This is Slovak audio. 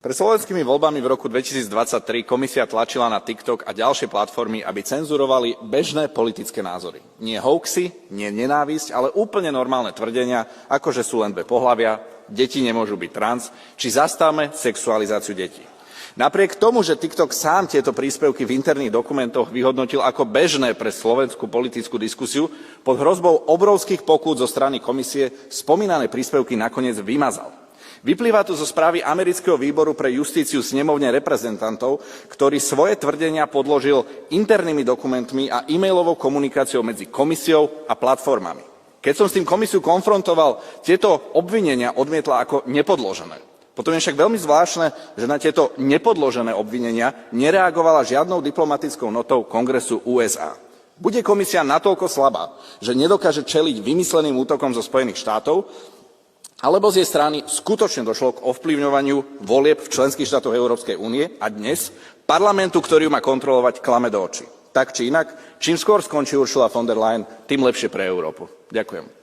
Pred slovenskými voľbami v roku 2023 komisia tlačila na TikTok a ďalšie platformy, aby cenzurovali bežné politické názory. Nie hoaxy, nie nenávisť, ale úplne normálne tvrdenia, ako že sú len dve pohlavia, deti nemôžu byť trans, či zastavme sexualizáciu detí. Napriek tomu, že TikTok sám tieto príspevky v interných dokumentoch vyhodnotil ako bežné pre slovenskú politickú diskusiu, pod hrozbou obrovských pokút zo strany komisie spomínané príspevky nakoniec vymazal. Vyplýva to zo správy Amerického výboru pre justíciu snemovne reprezentantov, ktorý svoje tvrdenia podložil internými dokumentmi a e-mailovou komunikáciou medzi komisiou a platformami. Keď som s tým komisiu konfrontoval, tieto obvinenia odmietla ako nepodložené. Potom je však veľmi zvláštne, že na tieto nepodložené obvinenia nereagovala žiadnou diplomatickou notou Kongresu USA. Bude komisia natoľko slabá, že nedokáže čeliť vymysleným útokom zo Spojených štátov, alebo z jej strany skutočne došlo k ovplyvňovaniu volieb v členských štátoch Európskej únie a dnes parlamentu, ktorý ju má kontrolovať, klame do očí. Tak či inak, čím skôr skončí Ursula von der Leyen, tým lepšie pre Európu. Ďakujem.